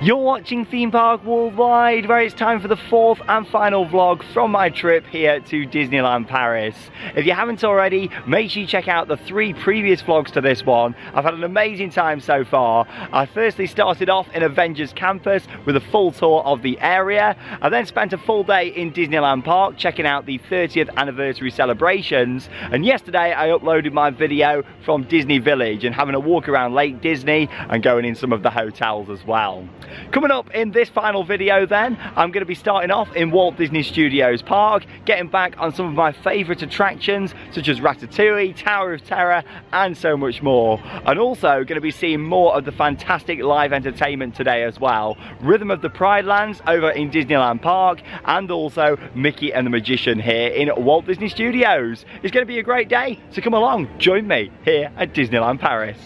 You're watching Theme Park Worldwide, where it's time for the fourth and final vlog from my trip here to Disneyland Paris. If you haven't already, make sure you check out the 3 previous vlogs to this one. I've had an amazing time so far. I firstly started off in Avengers Campus with a full tour of the area. I then spent a full day in Disneyland Park checking out the 30th anniversary celebrations. And yesterday I uploaded my video from Disney Village and having a walk around Lake Disney and going in some of the hotels as well. Coming up in this final video then, I'm going to be starting off in Walt Disney Studios Park, getting back on some of my favourite attractions such as Ratatouille, Tower of Terror and so much more. And also going to be seeing more of the fantastic live entertainment today as well. Rhythm of the Pride Lands over in Disneyland Park and also Mickey and the Magician here in Walt Disney Studios. It's going to be a great day, so come along, join me here at Disneyland Paris.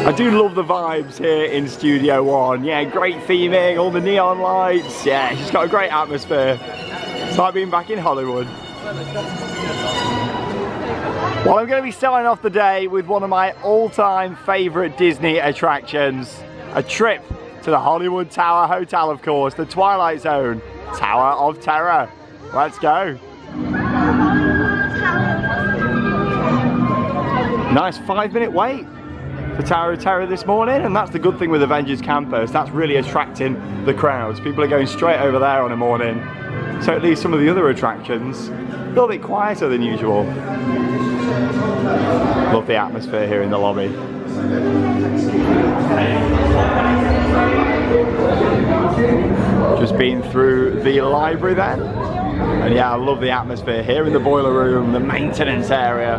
I do love the vibes here in Studio One. Yeah, great theming, all the neon lights. Yeah, it's just got a great atmosphere. It's like being back in Hollywood. Well, I'm going to be starting off the day with one of my all-time favourite Disney attractions. A trip to the Hollywood Tower Hotel, of course, the Twilight Zone, Tower of Terror. Let's go. Nice 5-minute wait for Tower of Terror this morning, and that's the good thing with Avengers Campus. That's really attracting the crowds. People are going straight over there on a morning. So at least some of the other attractions a little bit quieter than usual. Love the atmosphere here in the lobby. Just been through the library then. And yeah, I love the atmosphere here in the boiler room, the maintenance area,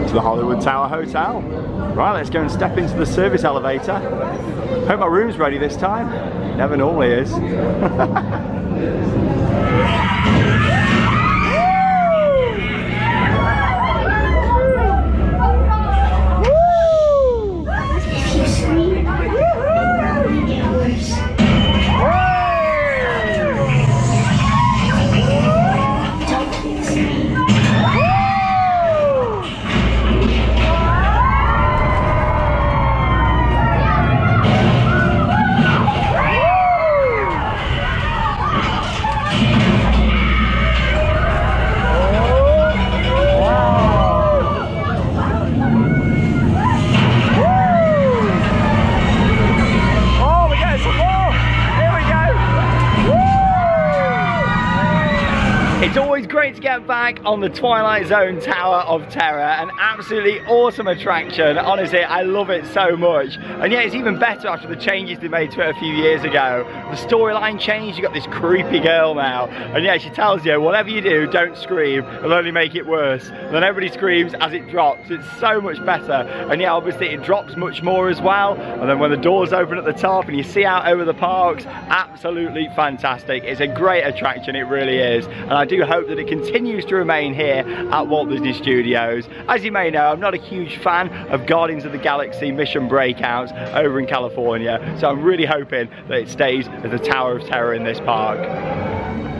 to the Hollywood Tower Hotel. Right, let's go and step into the service elevator. Hope my room's ready this time. Never normally is. It's always great to get back on the Twilight Zone Tower of Terror, an absolutely awesome attraction. Honestly, I love it so much. And yeah, it's even better after the changes they made to it a few years ago. The storyline changed, you got this creepy girl now. And yeah, she tells you, whatever you do, don't scream, it'll only make it worse. And then everybody screams as it drops. It's so much better. And yeah, obviously it drops much more as well. And then when the doors open at the top and you see out over the parks, absolutely fantastic. It's a great attraction, it really is. And I do hope that it continues to remain here at Walt Disney Studios. As you may know, I'm not a huge fan of Guardians of the Galaxy Mission Breakouts over in California, so I'm really hoping that it stays as the Tower of Terror in this park.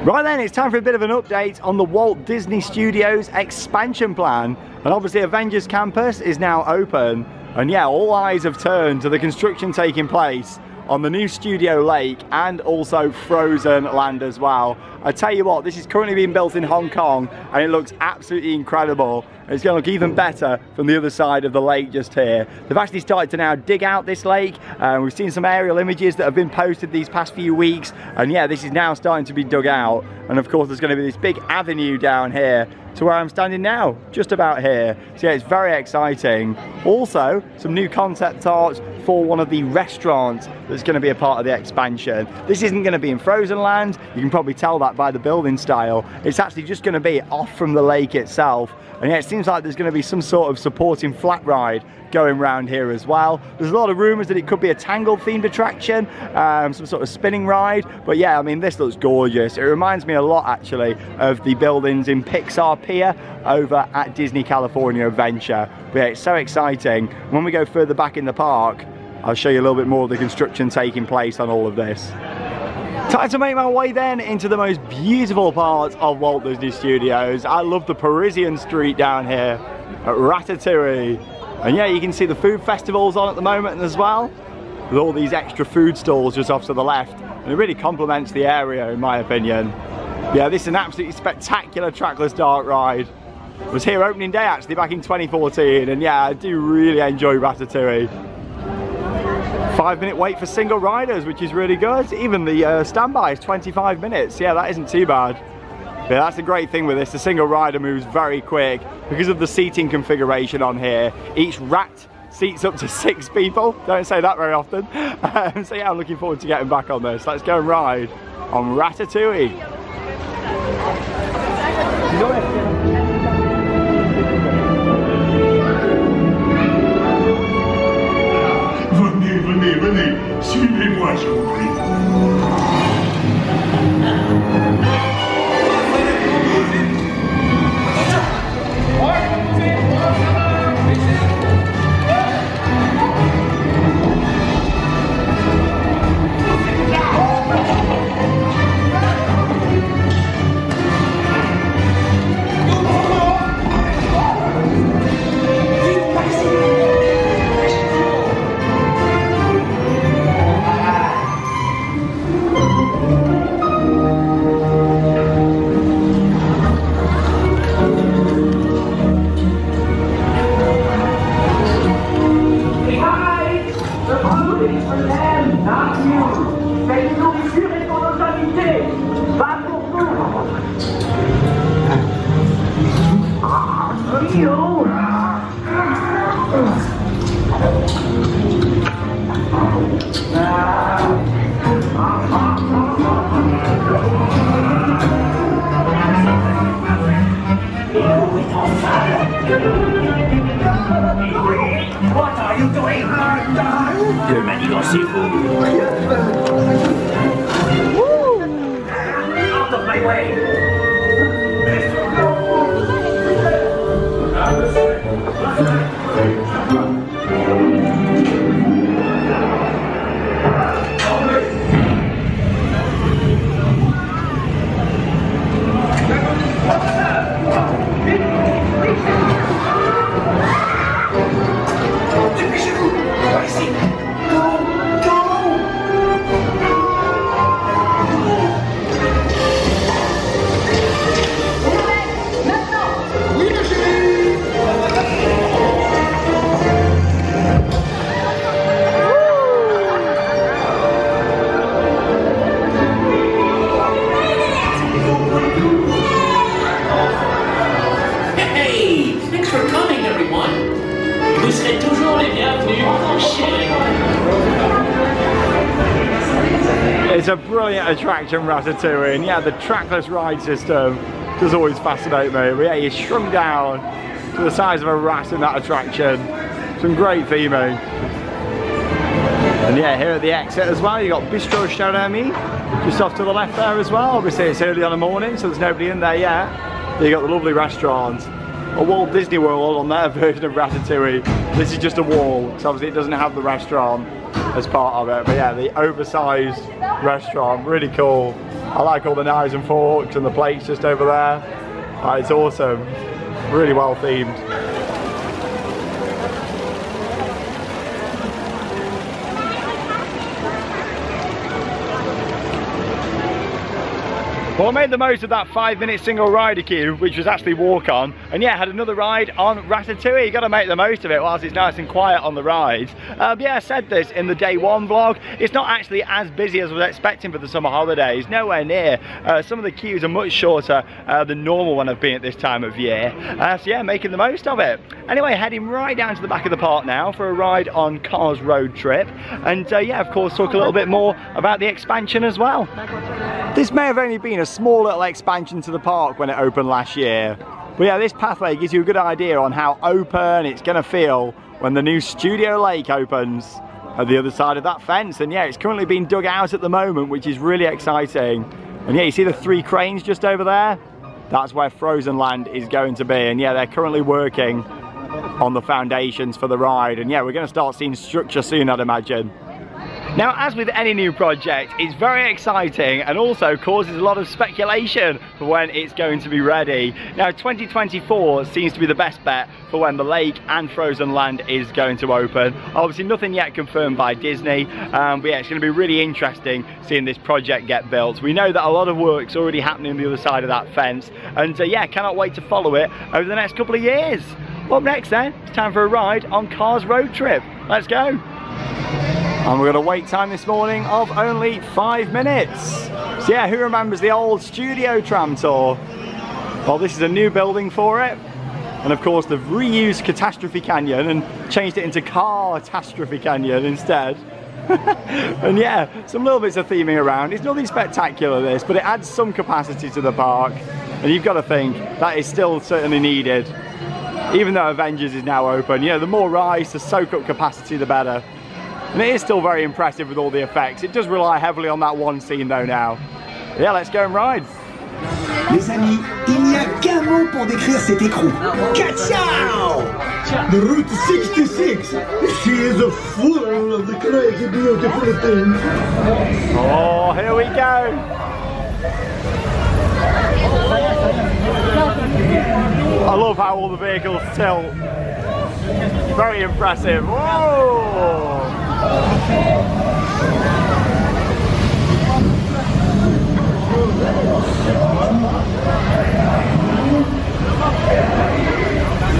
Right then, it's time for a bit of an update on the Walt Disney Studios expansion plan. And obviously Avengers Campus is now open, and yeah, all eyes have turned to the construction taking place on the new Studio Lake and also Frozen Land as well. I tell you what, this is currently being built in Hong Kong and it looks absolutely incredible. It's going to look even better from the other side of the lake just here. They've actually started to now dig out this lake. We've seen some aerial images that have been posted these past few weeks, and yeah, this is now starting to be dug out. And of course there's going to be this big avenue down here to where I'm standing now, just about here. So yeah, it's very exciting. Also, some new concept art for one of the restaurants that's going to be a part of the expansion. This isn't going to be in Frozen Land. You can probably tell that by the building style. It's actually just going to be off from the lake itself. And yeah, it seems like there's going to be some sort of supporting flat ride going around here as well. There's a lot of rumours that it could be a Tangled themed attraction, some sort of spinning ride. But yeah, I mean, this looks gorgeous. It reminds me a lot actually of the buildings in Pixar Pier over at Disney California Adventure. But yeah, it's so exciting. When we go further back in the park, I'll show you a little bit more of the construction taking place on all of this. Time to make my way then into the most beautiful part of Walt Disney Studios. I love the Parisian street down here at Ratatouille. And yeah, you can see the food festivals on at the moment as well, with all these extra food stalls just off to the left. And it really complements the area in my opinion. Yeah, this is an absolutely spectacular trackless dark ride. I was here opening day actually back in 2014, and yeah, I do really enjoy Ratatouille. 5-minute wait for single riders, which is really good. Even the standby is 25 minutes. Yeah, that isn't too bad. Yeah, that's a great thing with this. The single rider moves very quick because of the seating configuration on here. Each rat seats up to 6 people. Don't say that very often. So yeah, I'm looking forward to getting back on this. Let's go and ride on Ratatouille. Venez, venez, suivez-moi, je vous prie. What are you doing? Le manigancez-vous. Out of my way. It's a brilliant attraction, Ratatouille, and yeah, the trackless ride system does always fascinate me. But yeah, you're shrunk down to the size of a rat in that attraction. Some great theming. And yeah, here at the exit as well, you've got Bistro Cher-Ami just off to the left there as well. Obviously it's early on the morning, so there's nobody in there yet. You've got the lovely restaurant. A Walt Disney World on their version of Ratatouille. This is just a wall, because obviously it doesn't have the restaurant as part of it. But yeah, the oversized restaurant, really cool. I like all the knives and forks and the plates just over there. It's awesome, really well themed. Well, I made the most of that 5-minute single rider queue, which was actually walk on, and yeah, had another ride on Ratatouille. You got to make the most of it whilst it's nice and quiet on the rides. Yeah, I said this in the day one vlog. It's not actually as busy as I was expecting for the summer holidays, nowhere near. Some of the queues are much shorter than normal when I've been at this time of year. So yeah, making the most of it. Anyway, heading right down to the back of the park now for a ride on Cars Road Trip, and yeah, of course, talk a little bit more about the expansion as well. This may have only been a small little expansion to the park when it opened last year, but yeah, this pathway gives you a good idea on how open it's going to feel when the new Studio Lake opens at the other side of that fence. And yeah, it's currently being dug out at the moment, which is really exciting. And yeah, you see the 3 cranes just over there? That's where Frozen Land is going to be, and yeah, they're currently working on the foundations for the ride, and yeah, we're going to start seeing structure soon, I'd imagine. Now, as with any new project, it's very exciting and also causes a lot of speculation for when it's going to be ready. Now, 2024 seems to be the best bet for when the lake and frozen land is going to open. Obviously, nothing yet confirmed by Disney, but yeah, it's going to be really interesting seeing this project get built. We know that a lot of work's already happening on the other side of that fence, and yeah, cannot wait to follow it over the next couple of years. Up next then, it's time for a ride on Cars Road Trip. Let's go. And we've got a wait time this morning of only 5 minutes. So yeah, who remembers the old studio tram tour? Well, this is a new building for it. And of course, they've reused Catastrophe Canyon and changed it into Car-tastrophe Canyon instead. And yeah, some little bits of theming around. It's nothing spectacular, this, but it adds some capacity to the park. And you've got to think, that is still certainly needed. Even though Avengers is now open, you know, the more rides to soak up capacity, the better. And it is still very impressive with all the effects. It does rely heavily on that one scene though now. Yeah, let's go and ride. Les amis, il n'y a qu'un mot pour décrire cet écrou. Ka-chow! The Route 66. She is a full of the crazy beautiful things. Oh, here we go. I love how all the vehicles tilt. Very impressive. Whoa!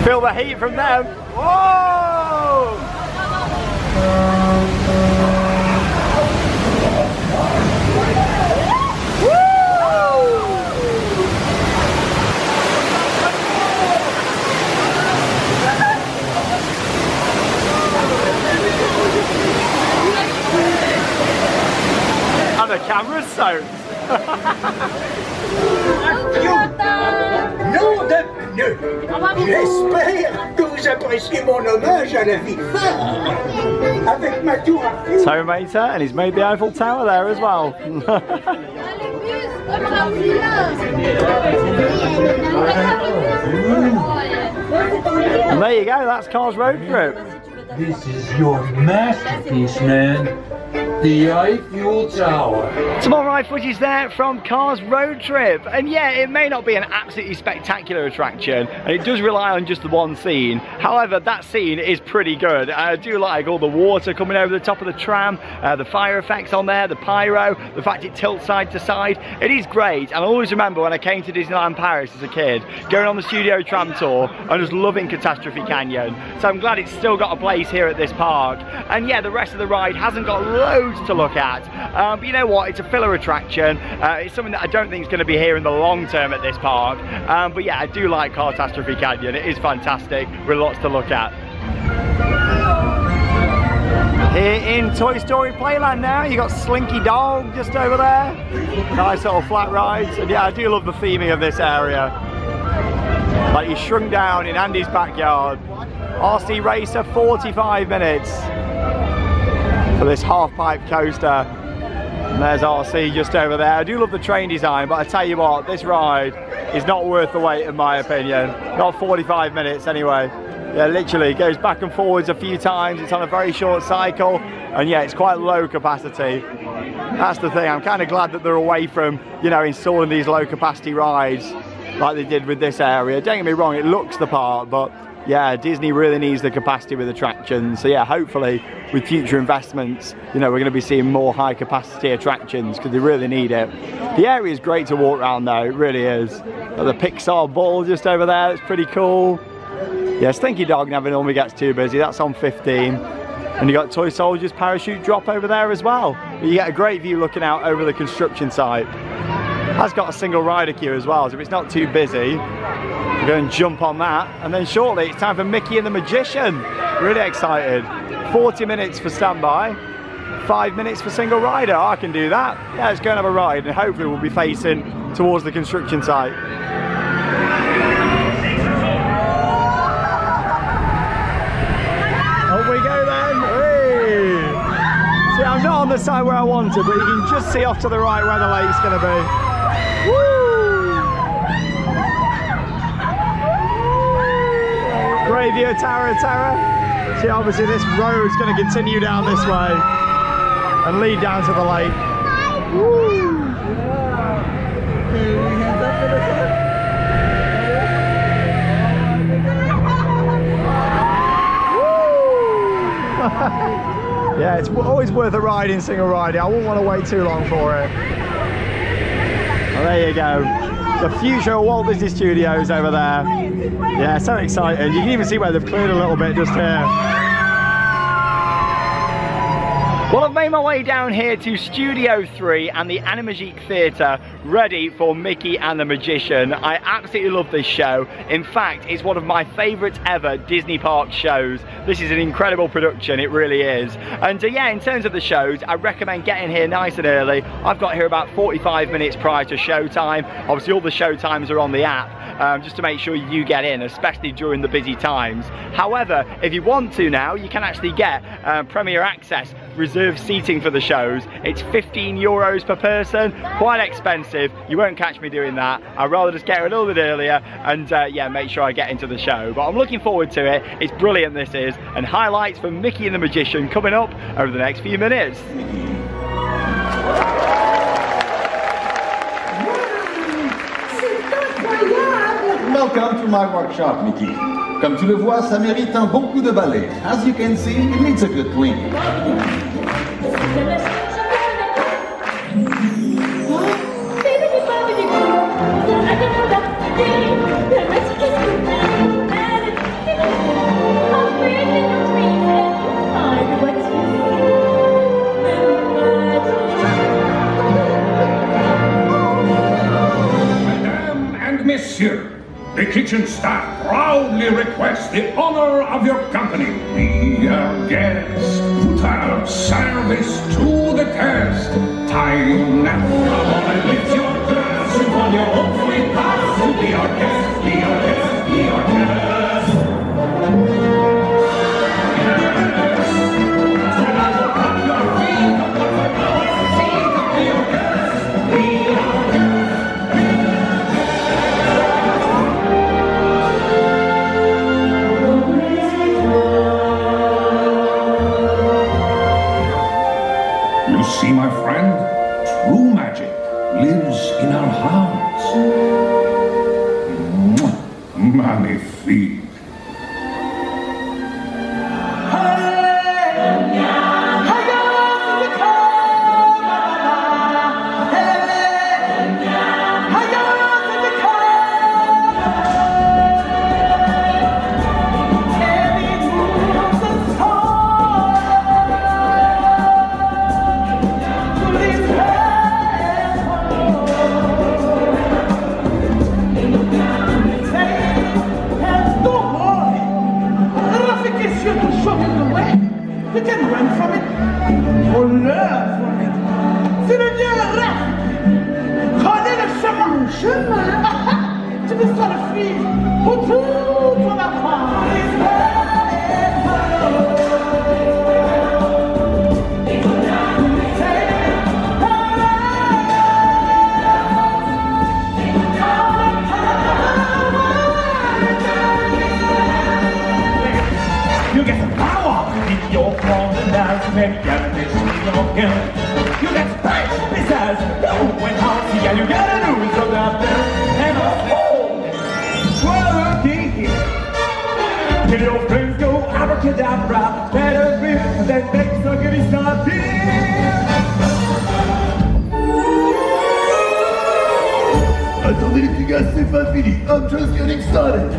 Feel the heat from them. Whoa! And the camera's soaked. Nom de pneu! J'espère que vous appréciez mon hommage à la ville phare avec ma tour à feu. Tomater, and he's made the Eiffel Tower there as well. And there you go, that's Cars Road Trip. This is your masterpiece, man. The Eiffel Tower. Some more ride footage there from Cars Road Trip. And yeah, it may not be an absolutely spectacular attraction, and it does rely on just the one scene. However, that scene is pretty good. I do like all the water coming over the top of the tram, the fire effects on there, the pyro, the fact it tilts side to side. It is great, and I always remember when I came to Disneyland Paris as a kid, going on the studio tram tour and just loving Catastrophe Canyon. So I'm glad it's still got a place here at this park. And yeah, the rest of the ride hasn't got loads to look at, but you know what, it's a filler attraction. It's something that I don't think is going to be here in the long term at this park, but yeah, I do like Car-tastrophe Canyon. It is fantastic with lots to look at. Here in Toy Story Playland now, you got Slinky Dog just over there. Nice little flat rides, and yeah, I do love the theming of this area. Like you shrunk down in Andy's backyard. RC Racer, 45 minutes. For this half-pipe coaster. And there's RC just over there. I do love the train design, but I tell you what, this ride is not worth the wait in my opinion. Not 45 minutes anyway. Yeah, literally, it goes back and forwards a few times. It's on a very short cycle, and yeah, it's quite low capacity. That's the thing, I'm kind of glad that they're away from, you know, installing these low capacity rides like they did with this area. Don't get me wrong, it looks the part, but yeah, Disney really needs the capacity with attractions. So yeah, hopefully with future investments, you know, we're going to be seeing more high capacity attractions because they really need it. The area is great to walk around though, it really is. Got the Pixar ball just over there, it's pretty cool. Yeah, Slinky Dog never normally gets too busy, that's on 15. And you got Toy Soldiers parachute drop over there as well. But you get a great view looking out over the construction site. Has got a single rider queue as well, so if it's not too busy, we're going to jump on that. And then shortly it's time for Mickey and the Magician. Really excited. 40 minutes for standby, 5 minutes for single rider. I can do that. Yeah, let's go and have a ride, and hopefully we'll be facing towards the construction site. Up we go then. Hey. See, I'm not on the side where I want to, but you can just see off to the right where the lake's going to be. Woo! Great view of Tower of Terror. See, obviously this road's going to continue down this way. and lead down to the lake. Woo. Yeah, it's always worth a ride in single riding. I wouldn't want to wait too long for it. Well, there you go. The future of Walt Disney Studios over there. Yeah, so exciting. You can even see where they've cleared a little bit just here. Well, I've made my way down here to Studio 3 and the Animagique Theatre, ready for Mickey and the Magician. I absolutely love this show. In fact, it's one of my favourite ever Disney Park shows. This is an incredible production, it really is. And yeah, in terms of the shows, I recommend getting here nice and early. I've got here about 45 minutes prior to showtime. Obviously, all the show times are on the app, just to make sure you get in, especially during the busy times. However, if you want to now, you can actually get Premier Access, reserved seating for the shows. It's €15 per person, quite expensive. You won't catch me doing that. I'd rather just get here a little bit earlier and yeah, make sure I get into the show. But I'm looking forward to it. It's brilliant, this is. And highlights from Mickey and the Magician coming up over the next few minutes. Welcome to my workshop, Mickey. Comme tu le vois, ça mérite un bon coup de balai. As you can see, it needs a good clean. Madame and Monsieur, the kitchen staff proudly request the honor of your company. We are guests. Put our service to the test. Time now. Come on and lift your glass. You on your own free pass to be our guest. Be our guest. Be our guest. Up your feet. Up your feet. Be our guest. Be our guest. See, my friend, true magic lives in our hearts. Magnifique. You get some power in your palms and that's maybe got this in your gun. You get space besides when hard, yeah, you gotta do something out there. And well, okay, here. Till your friends go abracadabra, better be, and then things are gonna start here. Attendez les petits gars, c'est pas fini. I'm just getting started.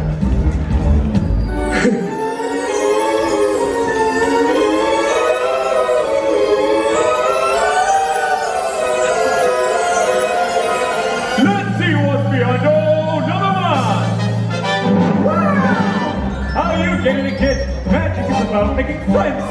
Let's see what's behind number one. Wow! How are you getting a kid? Magic is about making friends.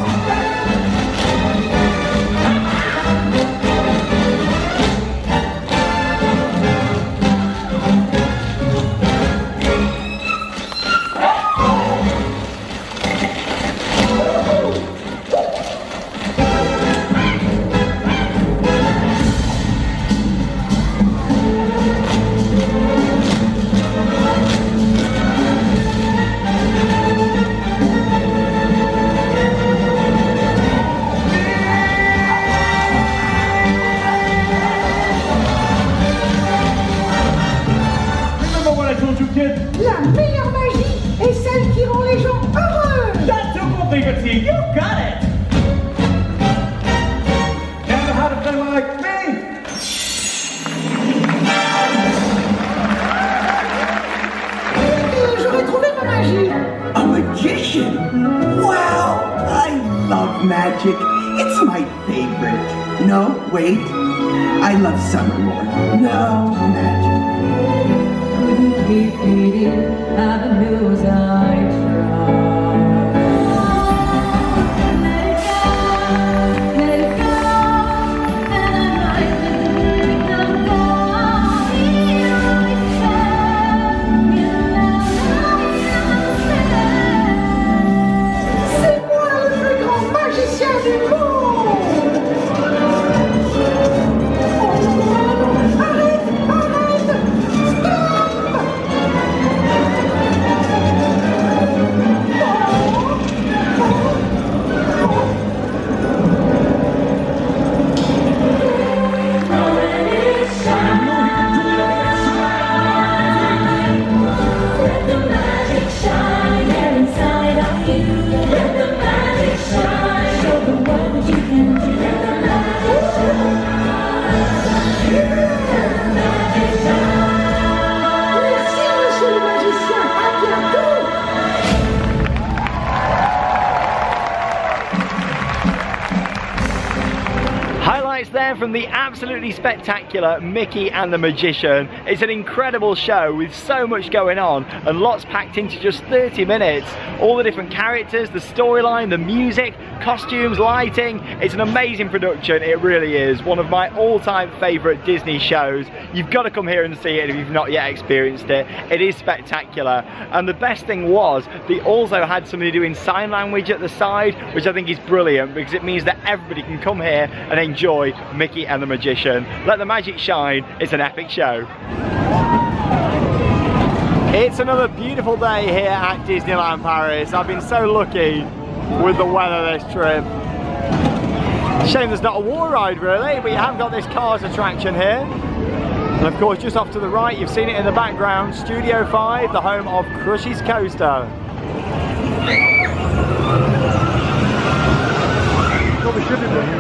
I told you, kid. La meilleure magie est celle qui rend les gens heureux. That's tout compris, petit. You got it. Ever had a friend like me? J'aurais trouvé ma magie. A magician? Wow, I love magic. It's my favorite. No, wait. I love summer more. No, magic. Couldn't be pity, having news I let it go, and I let them go. C'est moi le plus grand magicien du monde. There from the absolutely spectacular Mickey and the Magician. It's an incredible show with so much going on and lots packed into just 30 minutes. All the different characters, the storyline, the music, costumes, lighting. It's an amazing production, it really is. One of my all-time favourite Disney shows. You've got to come here and see it if you've not yet experienced it. It is spectacular. And the best thing was, they also had somebody doing sign language at the side, which I think is brilliant because it means that everybody can come here and enjoy Mickey and the Magician. Let the magic shine, it's an epic show. It's another beautiful day here at Disneyland Paris. I've been so lucky with the weather this trip. Shame there's not a war ride really, but you have got this Cars attraction here. And of course just off to the right, you've seen it in the background, Studio 5, the home of Crush's Coaster.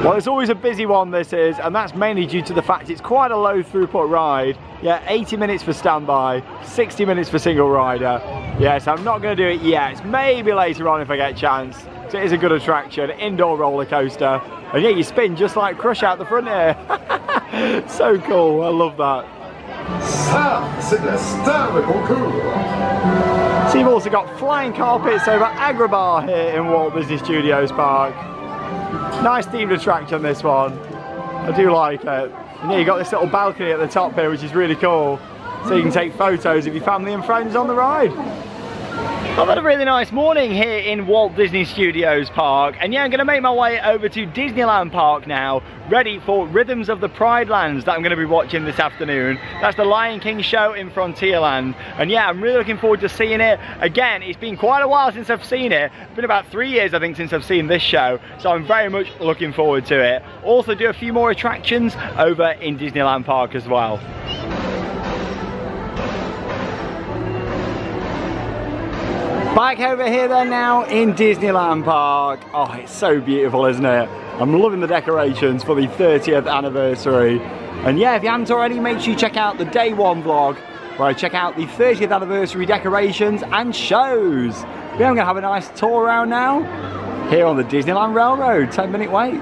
Well, it's always a busy one this is, and that's mainly due to the fact it's quite a low throughput ride. Yeah, 80 minutes for standby, 60 minutes for single rider. Yes, I'm not going to do it yet. Maybe later on if I get a chance. So it is a good attraction, indoor roller coaster. And yeah, you spin just like Crush out the front here. So cool, I love that. Ça, c'est de la star de concours. So you've also got flying carpets over Agrabah here in Walt Disney Studios Park. Nice themed attraction this one. I do like it. And yeah, you got this little balcony at the top here which is really cool. So you can take photos of your family and friends on the ride. I've had a really nice morning here in Walt Disney Studios Park, and yeah, I'm going to make my way over to Disneyland Park now, ready for Rhythms of the Pride Lands that I'm going to be watching this afternoon. That's the Lion King show in Frontierland, and yeah, I'm really looking forward to seeing it. Again, it's been quite a while since I've seen it. It's been about 3 years I think since I've seen this show, so I'm very much looking forward to it. Also do a few more attractions over in Disneyland Park as well. Back over here then now in Disneyland Park. Oh, it's so beautiful, isn't it? I'm loving the decorations for the 30th anniversary. And yeah, if you haven't already, make sure you check out the day one vlog where I check out the 30th anniversary decorations and shows. But yeah, I'm gonna have a nice tour around now here on the Disneyland Railroad. 10-minute wait.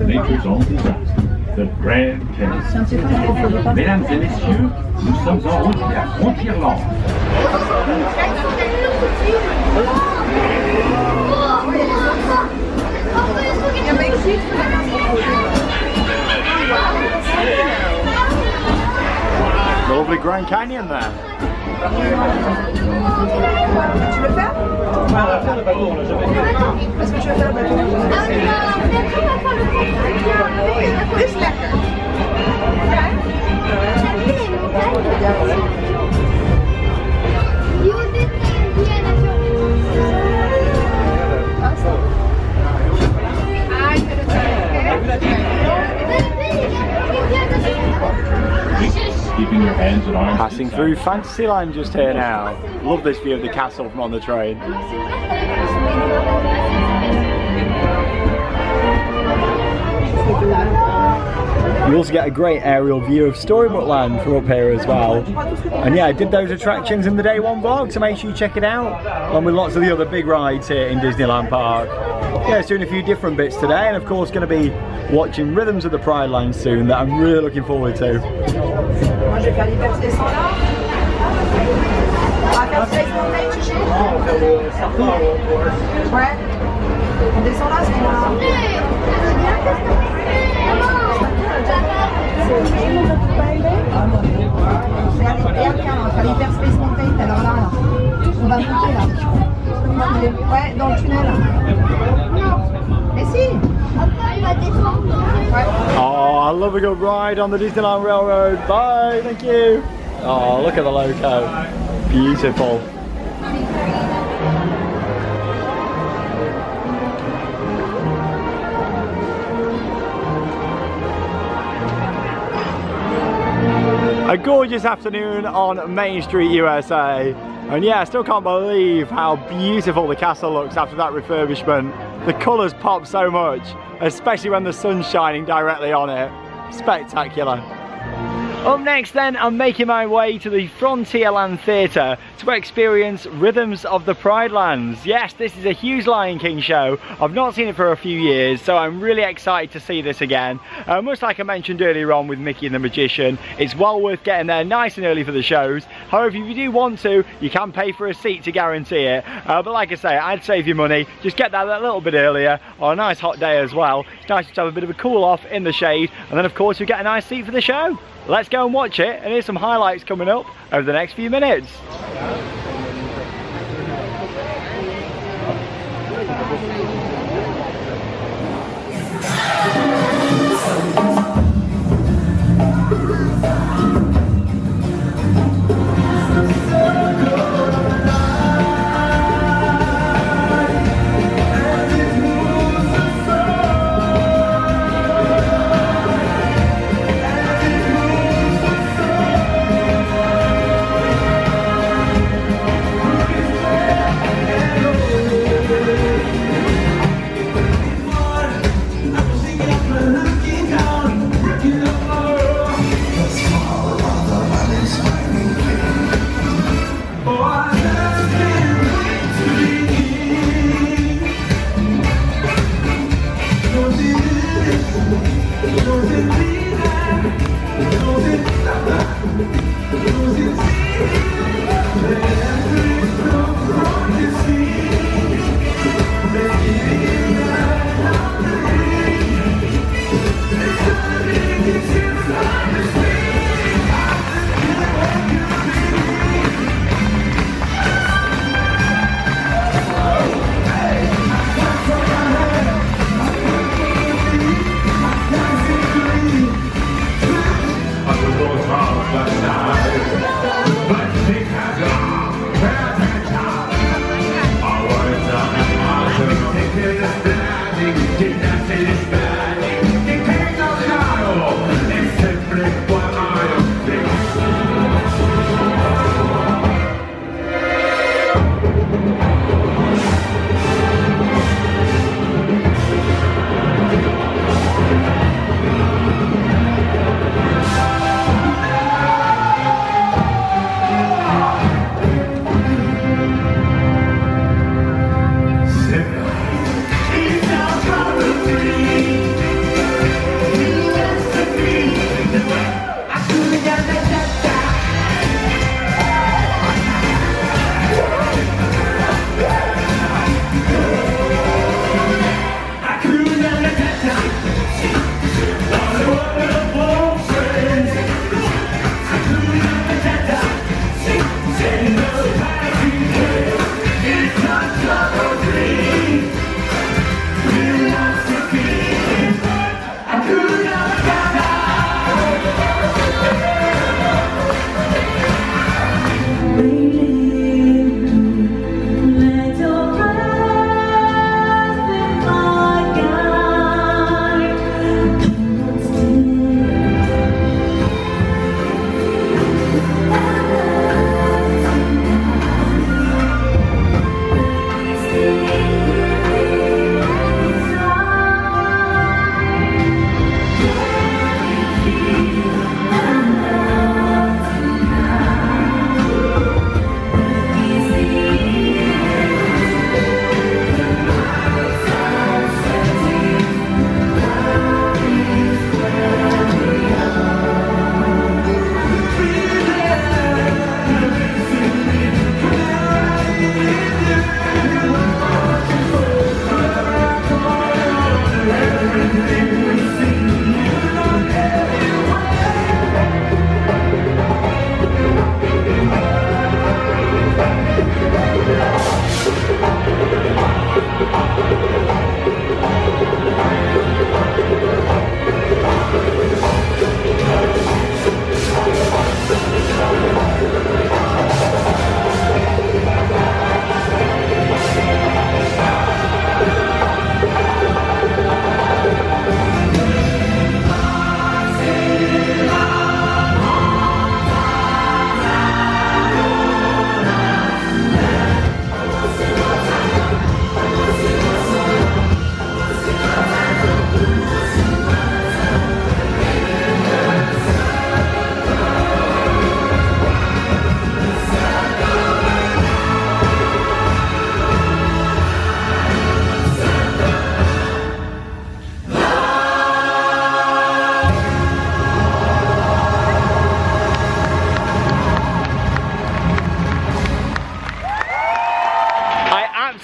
Nature's own the Grand Canyon. Mesdames et messieurs, nous sommes en route vers Frontierland. Lovely Grand Canyon there. Tu veux le faire? Est-ce que tu veux faire le bateau? Plus lekker. Keeping your hands and arms. Passing through Fantasyland just here now. Love this view of the castle from on the train. You also get a great aerial view of Storybook Land from up here as well. And yeah, I did those attractions in the day one vlog, so make sure you check it out. Along with lots of the other big rides here in Disneyland Park. Yeah, it's doing a few different bits today, and of course going to be watching Rhythms of the Pride Line soon that I'm really looking forward to. Moi je vais faire l'hyper descend là. On va faire Space Mountain, Chichi. Ouais. On descend là, à ce moment-là. Regarde, on va faire l'hyper Space Mountain, alors là. On va monter là. Ouais, dans le tunnel. Mais si. Oh, I love a good ride on the Disneyland Railroad. Bye, thank you. Oh, look at the loco. Beautiful. A gorgeous afternoon on Main Street, USA. And yeah, I still can't believe how beautiful the castle looks after that refurbishment. The colours pop so much, especially when the sun's shining directly on it. Spectacular. Up next then, I'm making my way to the Frontierland Theatre to experience Rhythms of the Pride Lands. Yes, this is a huge Lion King show. I've not seen it for a few years, so I'm really excited to see this again. Much like I mentioned earlier on with Mickey and the Magician, it's well worth getting there nice and early for the shows. However, if you do want to, you can pay for a seat to guarantee it. But like I say, I'd save your money. Just get there a little bit earlier on a nice hot day as well. It's nice to have a bit of a cool off in the shade, and then of course you get a nice seat for the show. Let's go and watch it, and here's some highlights coming up over the next few minutes.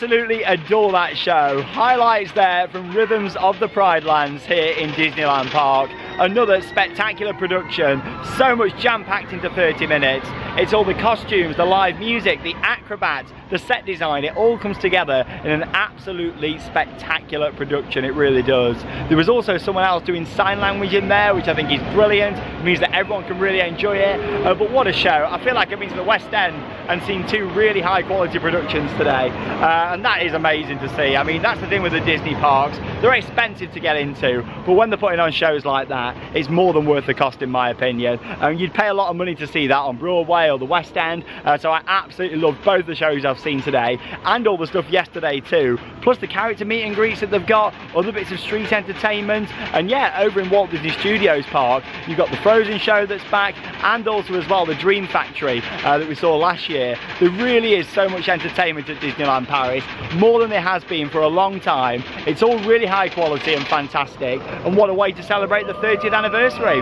absolutely adore that show. Highlights there from Rhythms of the Pride Lands here in Disneyland Park. Another spectacular production, so much jam-packed into 30 minutes. It's all the costumes, the live music, the acrobats, the set design, it all comes together in an absolutely spectacular production, it really does. There was also someone else doing sign language in there, which I think is brilliant. It means that everyone can really enjoy it, but what a show. I feel like I've been to the West End and seen two really high quality productions today, and that is amazing to see. I mean, that's the thing with the Disney parks, they're expensive to get into, but when they're putting on shows like that, it's more than worth the cost in my opinion. You'd pay a lot of money to see that on Broadway or the West End, so I absolutely loved both the shows I've seen today and all the stuff yesterday too, plus the character meet and greets that they've got, other bits of street entertainment, and yeah, over in Walt Disney Studios Park you've got the Frozen show that's back, and also as well the Dream Factory that we saw last year. There really is so much entertainment at Disneyland Paris, more than there has been for a long time. It's all really high quality and fantastic, and what a way to celebrate the 30th anniversary.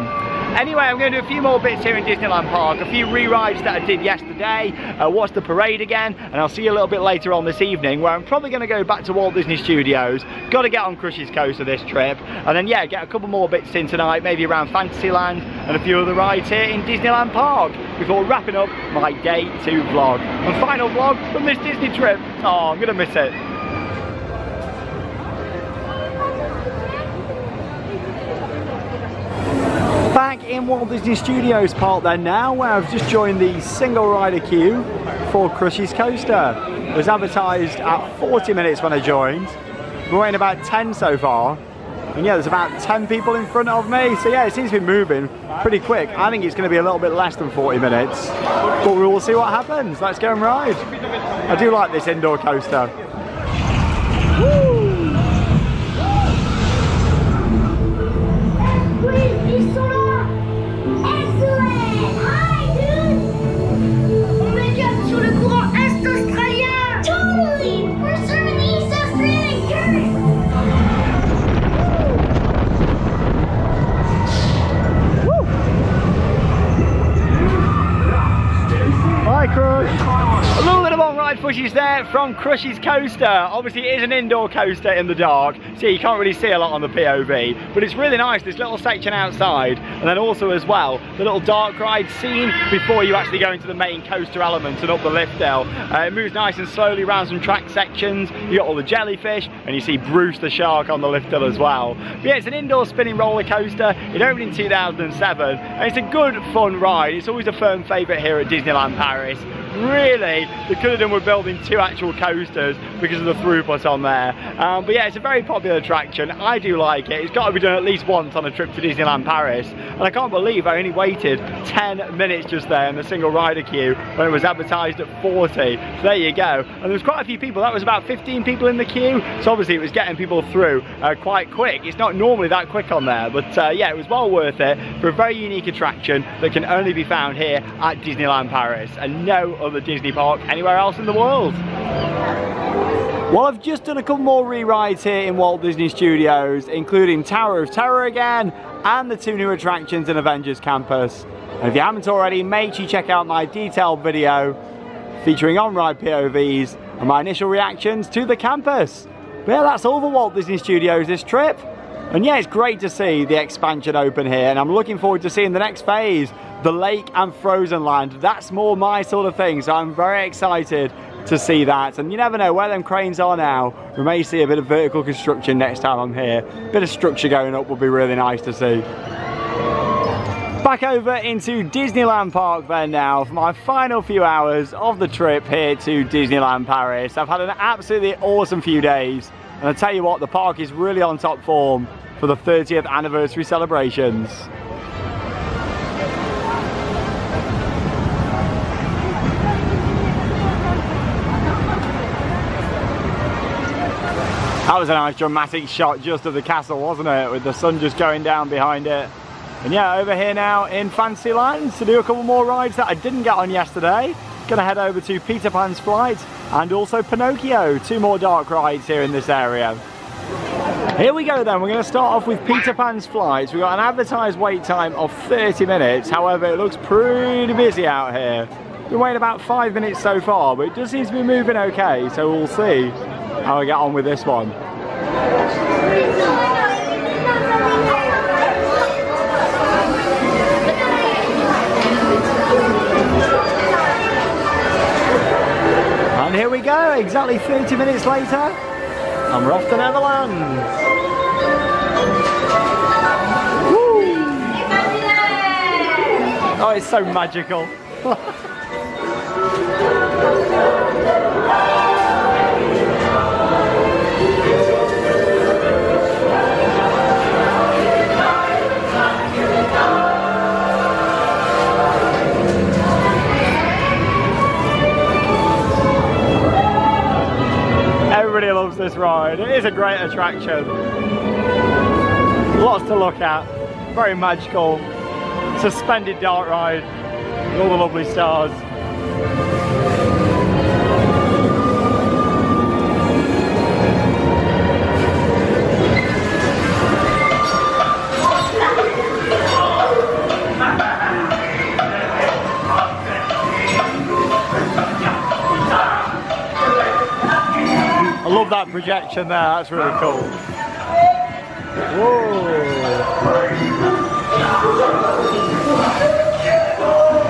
Anyway, I'm going to do a few more bits here in Disneyland Park, a few re-rides that I did yesterday, watch the parade again, and I'll see you a little bit later on this evening where I'm probably going to go back to Walt Disney Studios. Got to get on Crush's Coaster this trip, and then yeah, get a couple more bits in tonight, maybe around Fantasyland and a few other rides here in Disneyland Park before wrapping up my day 2 vlog. And final vlog from this Disney trip. Oh, I'm going to miss it. Back in Walt Disney Studios Park then now, where I've just joined the single rider queue for Crush's Coaster. It was advertised at 40 minutes when I joined. We're waiting about 10 so far. And yeah, there's about 10 people in front of me. So yeah, it seems to be moving pretty quick. I think it's going to be a little bit less than 40 minutes. But we will see what happens. Let's go and ride. I do like this indoor coaster. Woo! Hi Crush! A little bit of on-ride footage there from Crush's Coaster. Obviously it is an indoor coaster in the dark, so you can't really see a lot on the POV, but it's really nice, this little section outside, and then also as well, the little dark ride scene before you actually go into the main coaster element and up the lift hill. It moves nice and slowly around some track sections, you got all the jellyfish, and you see Bruce the shark on the lift hill as well. But yeah, it's an indoor spinning roller coaster, it opened in 2007, and it's a good fun ride. It's always a firm favourite here at Disneyland Paris. Really, they could have done with building 2 actual coasters because of the throughput on there. But yeah, it's a very popular attraction. I do like it. It's got to be done at least once on a trip to Disneyland Paris. And I can't believe I only waited 10 minutes just there in the single rider queue when it was advertised at 40. So there you go. And there was quite a few people. That was about 15 people in the queue. So obviously it was getting people through quite quick. It's not normally that quick on there. But yeah, it was well worth it for a very unique attraction that can only be found here at Disneyland Paris and no other Disney park anywhere else in the world. Well, I've just done a couple more re-rides here in Walt Disney Studios, including Tower of Terror again and the 2 new attractions in Avengers Campus. And if you haven't already, make sure you check out my detailed video featuring on-ride POVs and my initial reactions to the campus. But yeah, that's all for Walt Disney Studios this trip. And yeah, it's great to see the expansion open here, and I'm looking forward to seeing the next phase, the lake and Frozen Land. That's more my sort of thing, so I'm very excited to see that. And you never know where them cranes are now. We may see a bit of vertical construction next time I'm here. A bit of structure going up would be really nice to see. Back over into Disneyland Park then now for my final few hours of the trip here to Disneyland Paris. I've had an absolutely awesome few days, and I tell you what, the park is really on top form for the 30th anniversary celebrations. That was a nice dramatic shot just of the castle, wasn't it? With the sun just going down behind it. And yeah, over here now in Fantasyland to do a couple more rides that I didn't get on yesterday. Gonna head over to Peter Pan's Flight and also Pinocchio. 2 more dark rides here in this area. Here we go then, we're going to start off with Peter Pan's Flight. We've got an advertised wait time of 30 minutes, however it looks pretty busy out here. We've been waiting about 5 minutes so far, but it does seem to be moving okay, so we'll see. how I get on with this one. And here we go, exactly 30 minutes later, and we're off to Netherlands. Woo! Oh, it's so magical. Everybody loves this ride. It is a great attraction. Lots to look at. Very magical. Suspended dart ride. With all the lovely stars. I love that projection there, that's really cool. Whoa.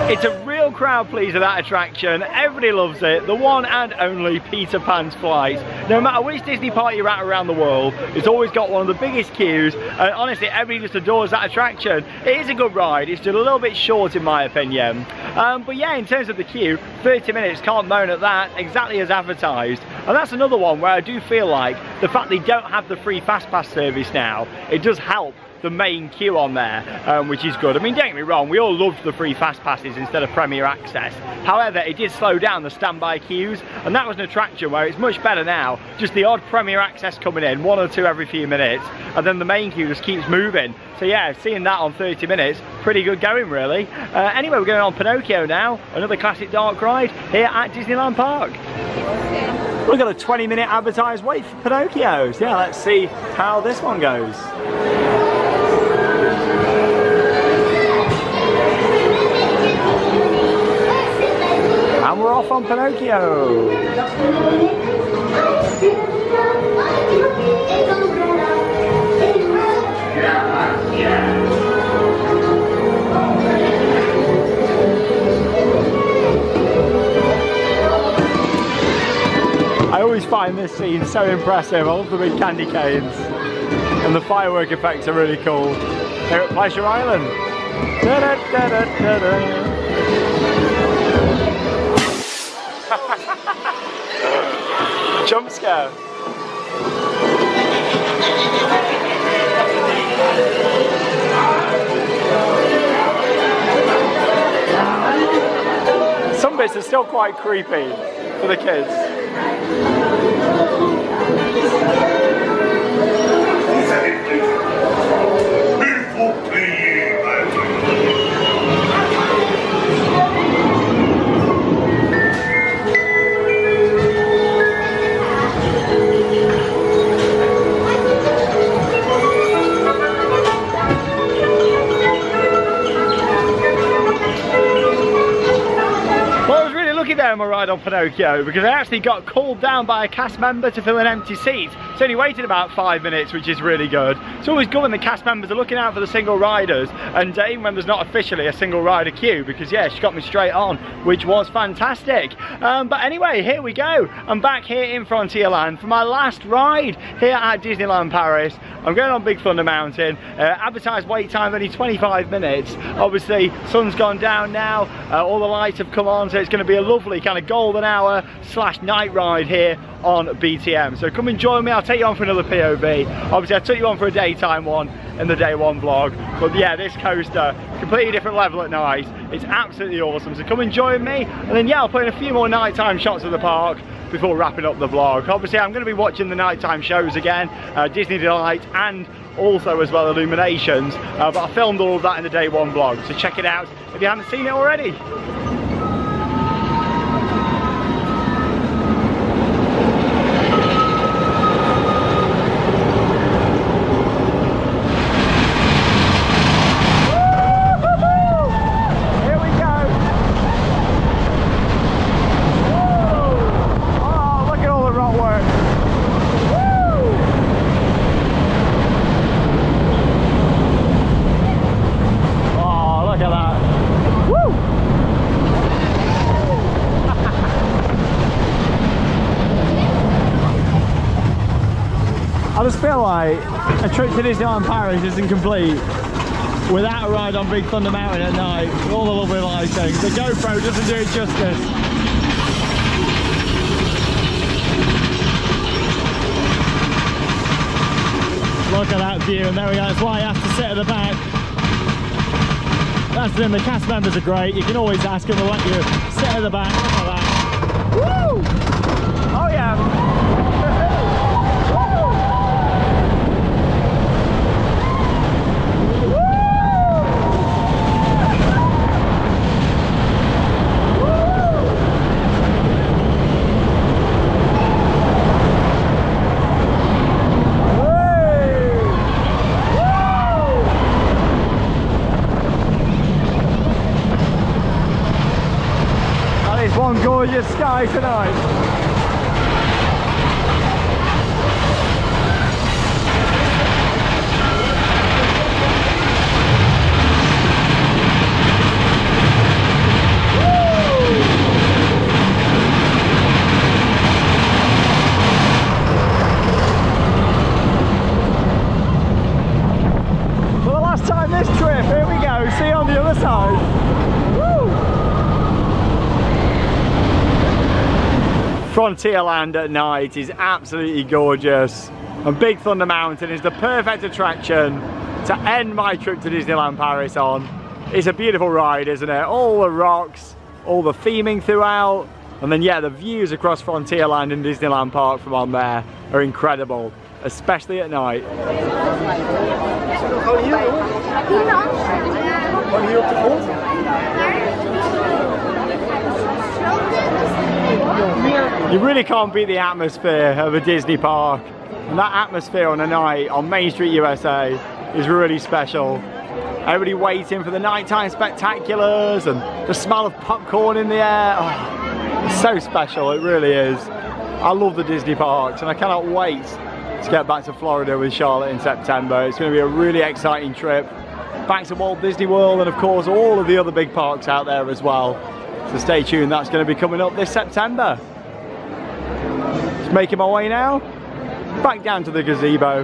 It's a real crowd pleaser, that attraction. Everybody loves it. The one and only Peter Pan's Flight. No matter which Disney park you're at around the world, it's always got one of the biggest queues, and honestly everybody just adores that attraction. It is a good ride, it's just a little bit short in my opinion. But yeah, in terms of the queue, 30 minutes, can't moan at that, exactly as advertised. And that's another one where I do feel like the fact they don't have the free FastPass service now, it does help the main queue on there, which is good. I mean, don't get me wrong, we all loved the free fast passes instead of Premier Access. However, it did slow down the standby queues, and that was an attraction where it's much better now. Just the odd Premier Access coming in, one or two every few minutes, and then the main queue just keeps moving. So yeah, seeing that on 30 minutes, pretty good going really. Anyway, we're going on Pinocchio now, another classic dark ride here at Disneyland Park. We've got a 20-minute advertised wait for Pinocchios. Yeah, let's see how this one goes. And we're off on Pinocchio. I always find this scene so impressive. I love the big candy canes. And the firework effects are really cool. Here at Pleasure Island. Da -da -da -da -da -da. Jump scare. Some bits are still quite creepy for the kids. There on my ride on Pinocchio, because I actually got called down by a cast member to fill an empty seat. It's only waited about 5 minutes, which is really good. It's always good when the cast members are looking out for the single riders, and even when there's not officially a single rider queue, because yeah, she got me straight on, which was fantastic. But anyway, here we go. I'm back here in Frontierland for my last ride here at Disneyland Paris. I'm going on Big Thunder Mountain. Advertised wait time only 25 minutes. Obviously, sun's gone down now. All the lights have come on, so it's going to be a lovely kind of golden hour / night ride here on BTM. So come and join me. I'll take you on for another POV. Obviously, I took you on for a daytime one in the day one vlog. But yeah, this coaster, completely different level at night. It's absolutely awesome. So come and join me. And then yeah, I'll put in a few more nighttime shots of the park before wrapping up the vlog. Obviously, I'm going to be watching the nighttime shows again, Disney Delight, and also as well Illuminations. But I filmed all of that in the day one vlog. So check it out if you haven't seen it already. I just feel like a trip to Disneyland Paris isn't complete without a ride on Big Thunder Mountain at night with all the lovely lighting. The GoPro doesn't do it justice. Look at that view, and there we go. That's why I have to sit at the back. That's the thing, the cast members are great. You can always ask them to let you sit at the back. Look at that. Woo! Oh yeah. One gorgeous sky tonight. For the last time this trip, here we go, see you on the other side. Frontierland at night is absolutely gorgeous, and Big Thunder Mountain is the perfect attraction to end my trip to Disneyland Paris on. It's a beautiful ride, isn't it? All the rocks, all the theming throughout, and then yeah, the views across Frontierland and Disneyland Park from on there are incredible, especially at night. You really can't beat the atmosphere of a Disney park, and that atmosphere on a night on Main Street USA is really special. Everybody waiting for the nighttime spectaculars and the smell of popcorn in the air. Oh, it's so special, it really is. I love the Disney parks, and I cannot wait to get back to Florida with Charlotte in September. It's going to be a really exciting trip back to Walt Disney World, and of course all of the other big parks out there as well. So stay tuned, that's going to be coming up this September. Just making my way now back down to the gazebo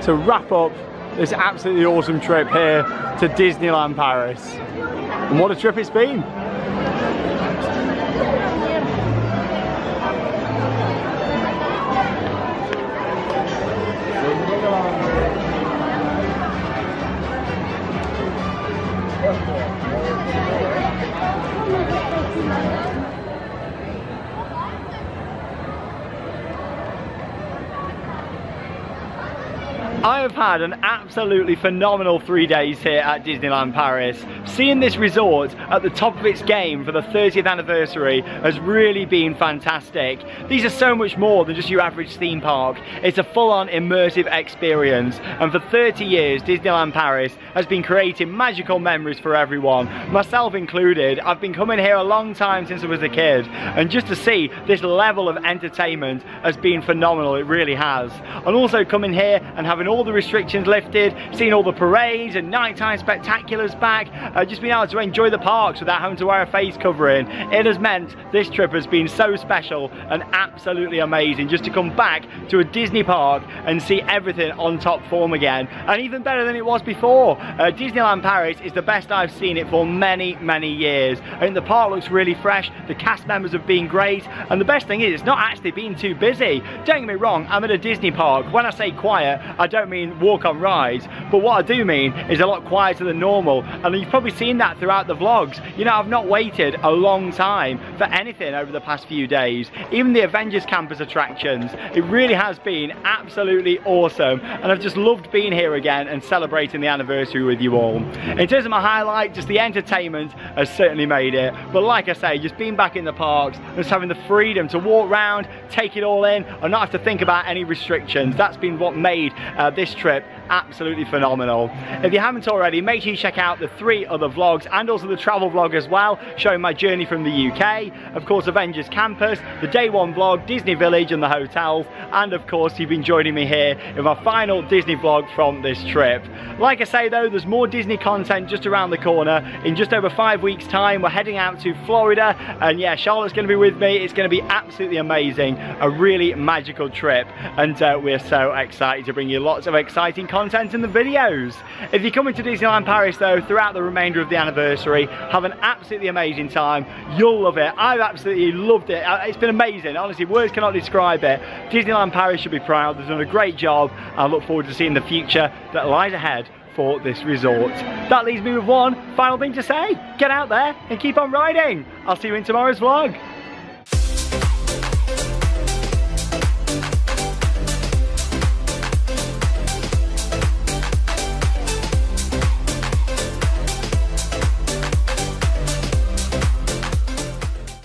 to wrap up this absolutely awesome trip here to Disneyland Paris. And what a trip it's been! I have had an absolutely phenomenal 3 days here at Disneyland Paris. Seeing this resort at the top of its game for the 30th anniversary has really been fantastic. These are so much more than just your average theme park. It's a full-on immersive experience, and for 30 years Disneyland Paris has been creating magical memories for everyone, myself included. I've been coming here a long time since I was a kid, and just to see this level of entertainment has been phenomenal, it really has. And also coming here and having all the restrictions lifted, seeing all the parades and nighttime spectaculars back, just being able to enjoy the parks without having to wear a face covering. It has meant this trip has been so special and absolutely amazing, just to come back to a Disney park and see everything on top form again, and even better than it was before. Disneyland Paris is the best I've seen it for many years. I think the park looks really fresh, the cast members have been great, and the best thing is it's not actually been too busy. Don't get me wrong, I'm at a Disney park. When I say quiet, I don't mean walk on rides, but what I do mean is a lot quieter than normal, and you've probably seen that throughout the vlogs. You know, I've not waited a long time for anything over the past few days. Even the Avengers Campus attractions, it really has been absolutely awesome, and I've just loved being here again and celebrating the anniversary with you all. In terms of my highlight, just the entertainment has certainly made it, but like I say, just being back in the parks, just having the freedom to walk around, take it all in, and not have to think about any restrictions. That's been what made this trip absolutely phenomenal. If you haven't already, make sure you check out the 3 other vlogs and also the travel vlog as well, showing my journey from the UK, of course Avengers Campus, the day 1 vlog, Disney Village and the hotels, and of course you've been joining me here in my final Disney vlog from this trip. Like I say though, there's more Disney content just around the corner. In just over 5 weeks time we're heading out to Florida, and yeah, Charlotte's going to be with me. It's going to be absolutely amazing, a really magical trip, and we're so excited to bring you lots of exciting content in the videos. If you're coming to Disneyland Paris though, throughout the remainder of the anniversary, have an absolutely amazing time. You'll love it. I've absolutely loved it. It's been amazing. Honestly, words cannot describe it. Disneyland Paris should be proud. They've done a great job. I look forward to seeing the future that lies ahead for this resort. That leaves me with one final thing to say. Get out there and keep on riding. I'll see you in tomorrow's vlog.